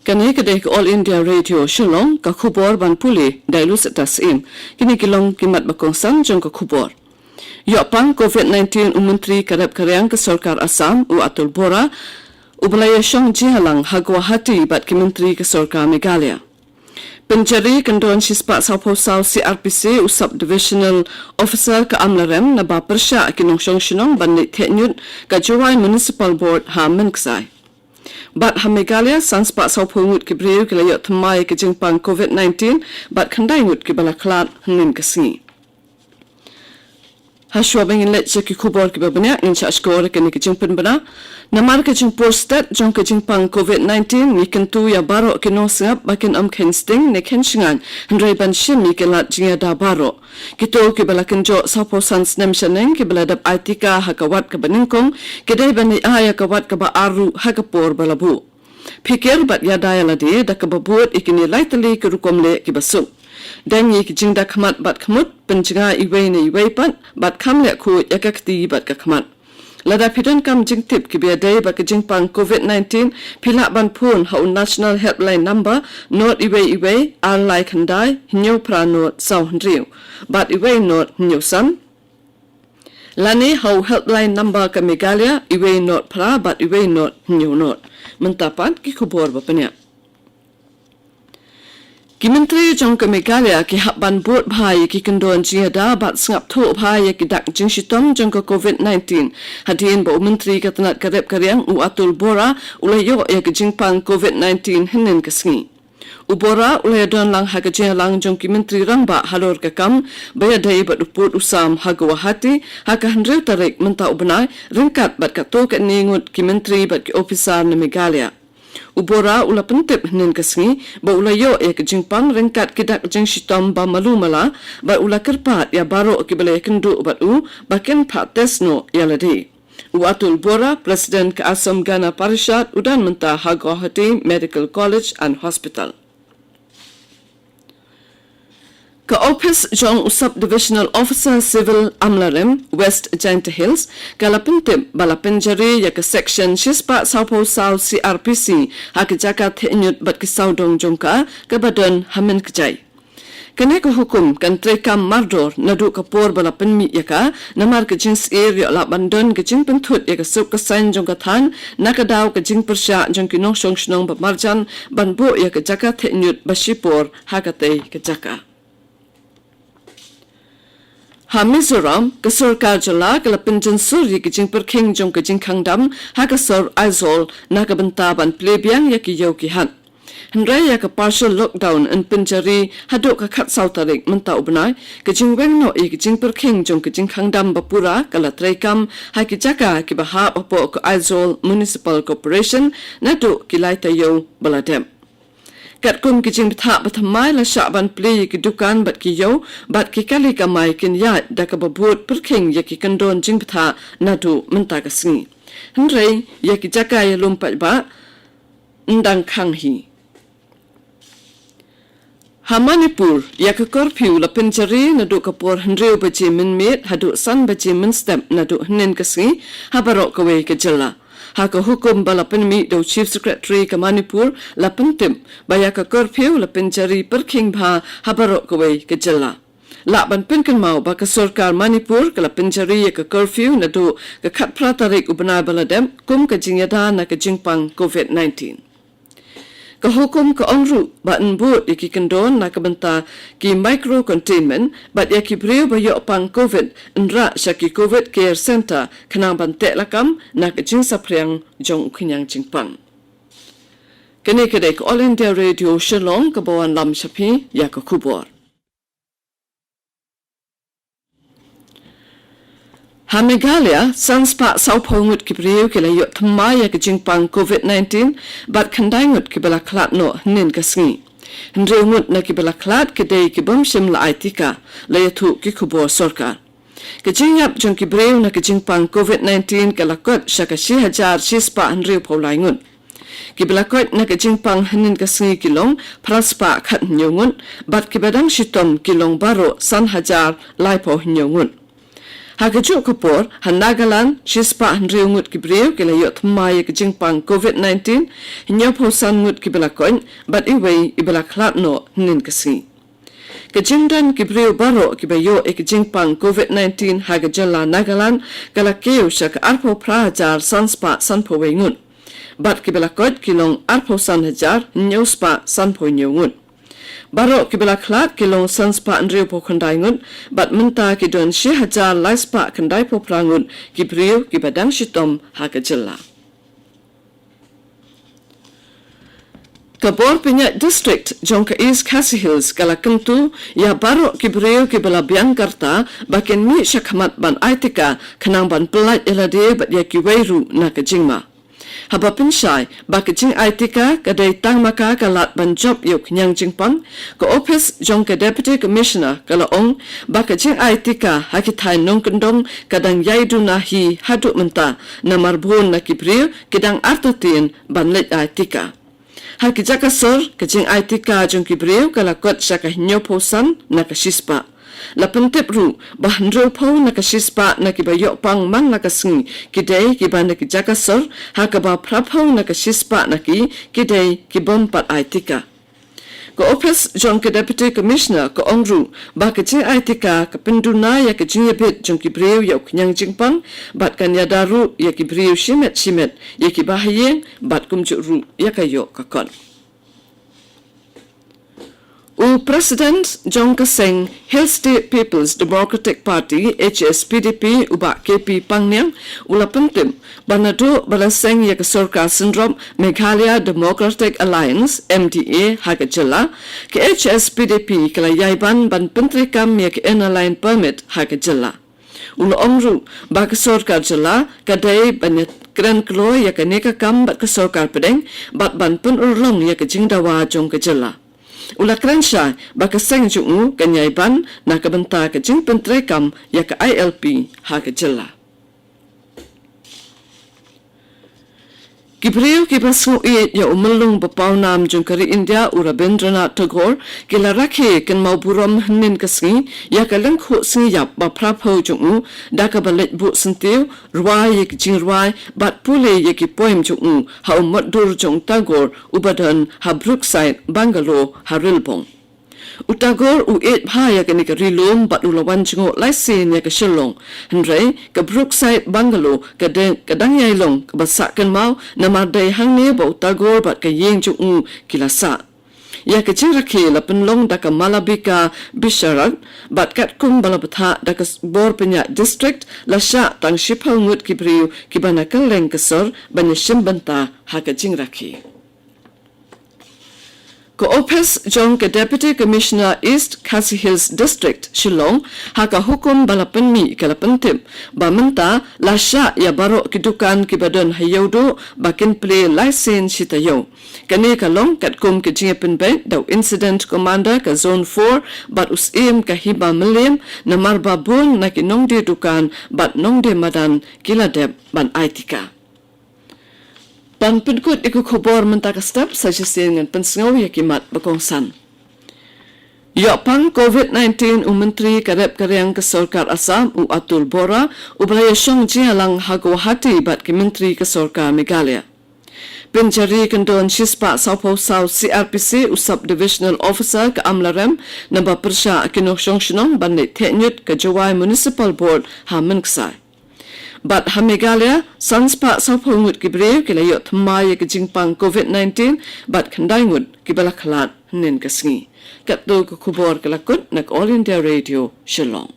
Kani kedai ke All India Radio Shillong ka khubor ban puli dailus atas kini kilong kimat bakongsan jong ka khubor. Yopang COVID-19 Menteri Karab Karyang ke Sarkar Assam u Atul Bora ubalaya syong jihalang Guwahati bat ke Menteri ke Sarkar Meghalaya. Pencari kendon sispak Saupau-Sau CRPC u Sub-Divisional Officer ke Amlarem na ba persya kinong syong ban ni teknyut ka Jurai Municipal Board ha menksai. Bat ha Meghalaya sanspak Saupau ngut ke Briu ke layot temai ke jingpang COVID-19 bat kandai ngut ke balaklat hengin kesengi. Haswa bangin let je ki khubor ki babanya insha skor ke ni kejingpen bana namar ke jingpor stat jong ke jingpang COVID-19 ni kentu ya baro ke no singap bakin am kensting ne kenshingan hendrai ban shim ni ke lat jinga da baro kito ke balakin jo sapo sans nem shaneng ke baladap aitika hakawat ke baningkong ke dai bani aya kawat ke ba aru hakapor balabu pikir bat ya daya ladi da ke babut ikini laitali ke rukomle ke basuk dan ye kijingda khamat bat khamut penjinga iwei ne iwei pat bat khamle khu yakakti bat ka khamat lada pidan kam jingtip ki biadai ba kijingpang COVID-19 phila ban phone ha national helpline number not iwei alai khandai hinyo prano sau hendriu bat iwei not hinyo sam lani ha helpline number ka Meghalaya iwei not pra bat iwei not hinyo not mentapat ki khubor ba panya ki Menteri jong ke Meghalaya ki habban bot bhai ki kendon jiada bat sngap tho bhai ki dak jing shitong jong ke COVID-19 hadin bo Menteri ka Tanat Karab Karyang u Atul Bora ulayo ya ki jingpang COVID-19 hinin kesngi ubora ulay don lang ha ka lang jong ki Menteri rang ba halor ka kam baya dai bat uput usam ha Guwahati ha ka handrew tarik menta ubnai ringkat bat ka to ka ningut ki Menteri bat ki officer na Meghalaya ubora ula pentip hinin kesngi ba ulayo ya ke jingpang ringkat kidak jing shitom ba malumala ba ula kerpat ya baro ki balai kendu bat u bakin pat tesno ya ladi u Atul Bora Presiden ke Assam Gana Parishad udan menta ha Guwahati Medical College and Hospital ka office jong usap divisional officer civil Amlarem West Jainta Hills kala pentip bala penjari ya ke section shispa Saupau-Sau CRPC ha ke jaka thenyut bat ke saudong jongka ke badan hamen kejai kene ko hukum kan trekam mardor nadu kapor bala penmi yaka namar ke jins area la bandon ke jing penthut ya ke suk ke sain jong ka than nakadaw ke jing persya jong ki nong shong shnong ba marjan banbo ya ke jaka thenyut bashipor ha ka te ke jaka ha Mizoram ke Sarkar jala ke lapinjan suri ke jing perking jong ke jing khangdam ha ke sor Aizol na ke bentaban plebiang ya ki yau ki han hendrai ya ke partial lockdown en penjari hadok ka khat sautarik menta ubnai ke jing weng no ke jing perking jong ke jing khangdam bapura kala traikam ha ki jaka ki baha opo ke Aizol Municipal Corporation na do ki lai tayo baladem kat kum ki jing tha bathamai la shaban play ki dukan bat ki yo bat ki kali kamai kin ya da ka babut perking ya ki kandon jing tha nadu menta ka singi hendrai ya ki jaka ya lompat ba ndang khang hi ha Manipur ya ka curfew la penjari nadu kapor hendreu baje min met hadu san baje min step nadu hnen ka singi ha barok ka we ka jala ha ka hukum bala penmi do chief secretary ka Manipur la pentim baya ka curfew la penjari perking bha habaro ka wei ka jala la ban penkan mau ba ka Sarkar Manipur ka la penjari ka curfew na do ka khat pratarik ubna bala dem kum ka jingyada na ka jingpang COVID-19 ka hukum ka ongru ba nbut ki kendon na ka benta ki micro containment bat ya ki breu ba yo pang COVID nra shaki COVID care center khanang ban te lakam na ka jing sapriang jong khinyang jingpang kene kedai ko All India Radio Shillong ka bawan lam shapi ya ka khubor ha Meghalaya sanspa Saupau ngut ki breu ke layo thamaya ke jingpang COVID-19 bat khandai ngut ki bala klat no nin ka sngi hendreu ngut na ki bala klat ke dei ki bom shim la aitika layo thu ki khubor Sarkar ke jingyap jong ki breu na ke jingpang COVID-19 ke lakot shaka 6000 shispa hendreu paulai ngut ki bala kot na ke jingpang hanin ka sngi kilong praspa khat nyongun bat ki badang shitom kilong baro san hajar lai po nyongun Hagajuk kapor han Nagaland shispa handriu ngut kibriu kilayo thmaya kajingpang COVID-19 hinyo posan ngut kibalakoin but iway ibalaklat no nin kasi. Kajingdan kibriu baro kibayo ikajingpang COVID-19 hagajala Nagaland kalakeu syak arpo prahajar sanspa sanpo wengun. But kibalakot kilong arpo sanhajar hinyo spa sanpo nyungun. Baro kibalaklat kilong sanspa andriu po kandai ngun, but menta kidon 10,000 laispa kandai po prangun kibriu kibadang shitom hagajala. Kabor Pinyak District jongka East Khasi Hills kalakentu ya baro kibriu kibalabian karta bakin mi syakhamat ban aitika kanang ban pelat elade bat ya kiweiru na kajingma. Haba pensyai bakajing aitika kadai tang maka kalat ban job yok nyang jingpang ko office jongka Deputy Commissioner kalaong bakajing aitika hakitai nong kendong kadang yaidu nahi haduk menta na marbun na kibriu kidang artatin ban let aitika. Hal kijaka sor kajing aitika jong kibriu kalakot syaka hinyo posan na kasispa. La pentep ru bahandro po na kasispa na kibayok pang man na kasngi kidai kiban na kijaka sor hakaba prapo na kasispa na ki kidai kibon pat aitika. Ko office jong ke Deputy Commissioner ko ongru ba kajing aitika kapinduna ya kajing yabit jong kibriu yok nyang jingpang bat kan ya daru ya kibriu shimet ya kibahayeng bat kumjuk ru ya kayo kakon. President Jong Kaseng Hill State People's Democratic Party HSPDP ubak KP Pangnyang ula pentim banado balaseng ya kesorka syndrome Meghalaya Democratic Alliance MDA hagajala ke HSPDP kelayaiban ban pentrikam ya ke airline permit hagajala. Ula omru ba kesorka jala kadai banyak keren klo ya ke neka kam bat kesorka pedeng bat ban pun urlong ya ke jingdawa jong kejala. Ula kerensya baka seng jungu kanyaiban na kabenta ke jing pentrekam ya ke ILP ha ke jela. Kibriu kibasu ya umelung bapawnam jung kari India Rabindranath Tagore kila rakhe kan mau buram hnin kasngi ya ka lengkhu siyap ba prapo jungu da ka balet bu sentiu rwai yek jing rwai bat pule yek poem jungu ha umadur jung Tagore ubadan ha Brookside Bangalore ha Rilbong. Utagor u et phaya ka ni ka rilom bat ulawan jingo laisin ya ka shilong hendrai ka Brookside Bangalore ka dang yai long ka basak kan mau na madai hang ne ba utagor bat ka yeng jungu kilasa ya ka jirakhe la penlong da ka Malabika Bisharat bat kat kum balapatha da ka Bor Pinyak District la sha tang shipal ngut kibriu kibana kaleng kasor banya shimbanta ha ka jingrakhe. Ko office jong ke Deputy Commissioner East Khasi Hills District Shillong haka hukum balapan mi kalapentim ba menta lasya ya baro kidukan kibadon hayaudo bakin play license sitayo kane kalong katkum ke jingapen bank daw incident commander ka zone 4 bat usim ka hiba melim na marba bun na kinong de dukan bat nong de madan kiladep ban aitika. Pan penkut iku khobor mentaka step sajasin ngan pensengau ya kimat bakongsan. Ya pang COVID-19 Menteri Karep Karyang Kesorkar Assam Atul Bora ubalaya syong jialang hagwahati bat ke Menteri Kesorkar Meghalaya. Penjari kendon Shispa Saupo South CRPC Usap Divisional Officer ke Amlarem namba persya kino syong shinong bandit teknyut ke Jawai Municipal Board ha menksai. Bat Meghalaya sanspa saupungut kibriu kilayot maya ke jingpang COVID-19 bat kandaingut kibalakhalat nin kasngi. Katdo ke kubor kelakut nak All India Radio Shillong.